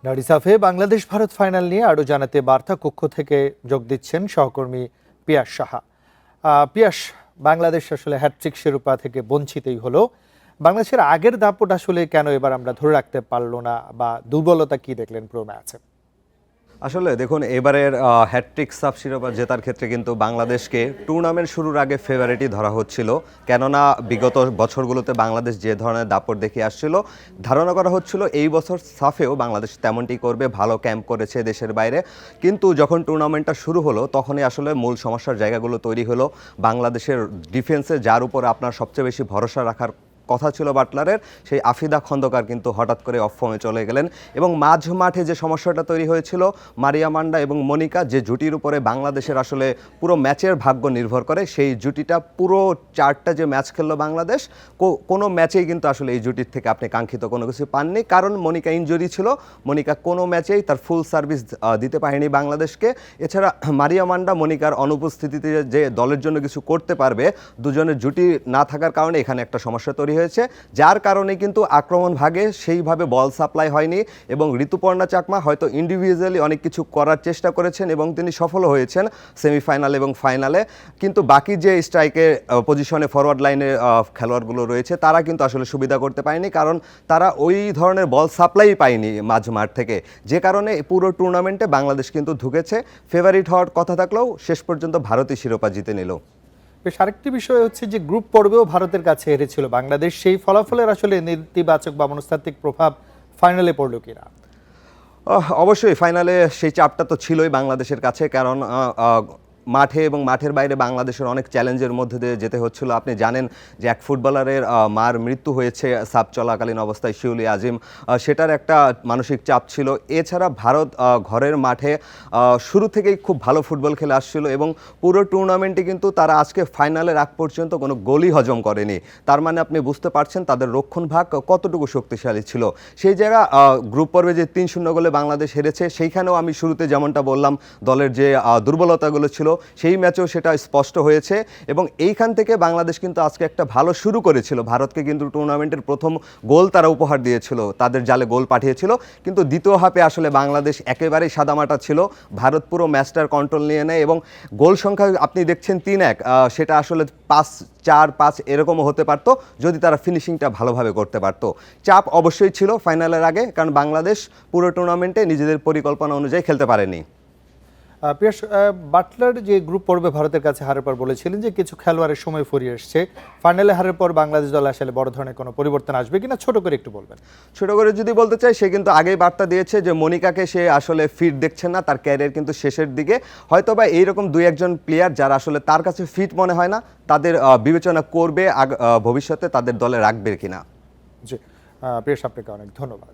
নারিসাফে Bangladesh Bharat final নিয়ে আরও জানাতে বার্তা কক্ষ থেকে যোগ দিচ্ছেন সহকর্মী পিয়াস সাহা। পিয়াস, বাংলাদেশ আসলে হ্যাটট্রিক শিরোপা থেকে বঞ্চিতই হলো। বাংলাদেশের আগের দাপট আসলে কেন এবার আমরা ধরে রাখতে পারলো না, বা দুর্বলতা কি দেখলেন পুরো ম্যাচে? আসলে দেখুন, এবারের হ্যাটট্রিক সাব শিরোপা জেতার ক্ষেত্রে কিন্তু বাংলাদেশকে টুর্নামেন্ট শুরুর আগে ফেভারিটই ধরা হচ্ছিল। কেননা বিগত বছরগুলোতে বাংলাদেশ যে ধরনের দাপট দেখিয়ে আসছিল, ধারণা করা হচ্ছিল এই বছর সাফেও বাংলাদেশ তেমনটি করবে, ভালো ক্যাম্প করেছে দেশের বাইরে। কিন্তু যখন টুর্নামেন্টটা শুরু হলো তখনই আসলে মূল সমস্যার জায়গাগুলো তৈরি হলো। বাংলাদেশের ডিফেন্সে, যার উপর আপনার সবচেয়ে বেশি ভরসা রাখার কথা ছিল বাটলারের, সেই আফিদা খন্দকার কিন্তু হঠাৎ করে অফ ফর্মে চলে গেলেন। এবং মাঝ মাঠে যে সমস্যাটা তৈরি হয়েছিল, মারিয়া মান্ডা এবং মনিকা, যে জুটির উপরে বাংলাদেশের আসলে পুরো ম্যাচের ভাগ্য নির্ভর করে, সেই জুটিটা পুরো চারটা যে ম্যাচ খেললো বাংলাদেশ, কোনো ম্যাচেই কিন্তু আসলে এই জুটির থেকে আপনি কাঙ্ক্ষিত কোনো কিছু পাননি। কারণ মনিকা ইনজুরি ছিল, মনিকা কোনো ম্যাচেই তার ফুল সার্ভিস দিতে পারেনি বাংলাদেশকে। এছাড়া মারিয়া মান্ডা মনিকার অনুপস্থিতিতে যে দলের জন্য কিছু করতে পারবে, দুজনের জুটি না থাকার কারণে এখানে একটা সমস্যা তৈরি হয়েছে, যার কারণে কিন্তু আক্রমণ ভাগে সেইভাবে বল সাপ্লাই হয়নি। এবং ঋতুপর্ণা চাকমা হয়তো ইন্ডিভিজুয়ালি অনেক কিছু করার চেষ্টা করেছেন এবং তিনি সফল হয়েছেন সেমিফাইনাল এবং ফাইনালে, কিন্তু বাকি যে স্ট্রাইকের পজিশনে ফরওয়ার্ড লাইনে খেলোয়াড়গুলো রয়েছে তারা কিন্তু আসলে সুবিধা করতে পারেনি, কারণ তারা ওই ধরনের বল সাপ্লাই পায়নি মাঝ মাঠ থেকে, যে কারণে পুরো টুর্নামেন্টে বাংলাদেশ কিন্তু ঢুকেছে ফেভারিট হওয়ার কথা থাকলেও শেষ পর্যন্ত ভারতই শিরোপা জিতে নিল। বেশ, আরেকটি বিষয় হচ্ছে যে গ্রুপ পর্বেও ভারতের কাছে হেরেছিল বাংলাদেশ। সেই ফলাফলের আসলে নেতিবাচক বা মনস্তাত্ত্বিক প্রভাব ফাইনালে পড়লো কিনা? অবশ্যই ফাইনালে সেই চাপটা তো ছিলই বাংলাদেশের কাছে, কারণ মাঠে এবং মাঠের বাইরে বাংলাদেশের অনেক চ্যালেঞ্জের মধ্যে দিয়ে যেতে হচ্ছিল। আপনি জানেন যে এক ফুটবলারের মার মৃত্যু হয়েছে সাব চলাকালীন অবস্থায়, শিউলি আজিম, সেটার একটা মানসিক চাপ ছিল। এছাড়া ভারত ঘরের মাঠে শুরু থেকেই খুব ভালো ফুটবল খেলে আসছিল এবং পুরো টুর্নামেন্টে কিন্তু তারা আজকে ফাইনালের আগ পর্যন্ত কোনো গোলই হজম করেনি। তার মানে আপনি বুঝতে পারছেন তাদের রক্ষণভাগ কতটুকু শক্তিশালী ছিল। সেই জায়গা গ্রুপ পর্বে যে 3-0 গোলে বাংলাদেশ হেরেছে, সেইখানেও আমি শুরুতে যেমনটা বললাম দলের যে দুর্বলতাগুলো ছিল, সেই ম্যাচেও সেটা স্পষ্ট হয়েছে। এবং এইখান থেকে বাংলাদেশ কিন্তু আজকে একটা ভালো শুরু করেছিল, ভারতকে কিন্তু টুর্নামেন্টের প্রথম গোল তারা উপহার দিয়েছিল, তাদের জালে গোল পাঠিয়েছিল। কিন্তু দ্বিতীয় হাফে আসলে বাংলাদেশ একেবারেই সাদামাটা ছিল, ভারত পুরো ম্যাচটার কন্ট্রোল নিয়ে নেয় এবং গোল সংখ্যা আপনি দেখছেন 3-1, সেটা আসলে 5-4-5 এরকমও হতে পারতো যদি তারা ফিনিশিংটা ভালোভাবে করতে পারতো। চাপ অবশ্যই ছিল ফাইনালের আগে, কারণ বাংলাদেশ পুরো টুর্নামেন্টে নিজেদের পরিকল্পনা অনুযায়ী খেলতে পারেনি। পিয়াস, বাটলার যে গ্রুপ পর্বে ভারতের কাছে হারের পর বলেছিলেন যে কিছু খেলোয়াড়ের সময় ফুরিয়ে এসছে, ফাইনালে হারের পর বাংলাদেশ দল আসলে বড় ধরনের কোনো পরিবর্তন আসবে কিনা ছোট করে একটু বলবেন? ছোট করে যদি বলতে চাই, সে কিন্তু আগেই বার্তা দিয়েছে যে মনিকাকে সে আসলে ফিট দেখছেন না, তার ক্যারিয়ার কিন্তু শেষের দিকে। হয়তোবা এইরকম 2-1 প্লেয়ার যারা আসলে তার কাছে ফিট মনে হয় না, তাদের বিবেচনা করবে ভবিষ্যতে তাদের দলে রাখবে কিনা। জি, পিয়াস, আপনাকে অনেক ধন্যবাদ।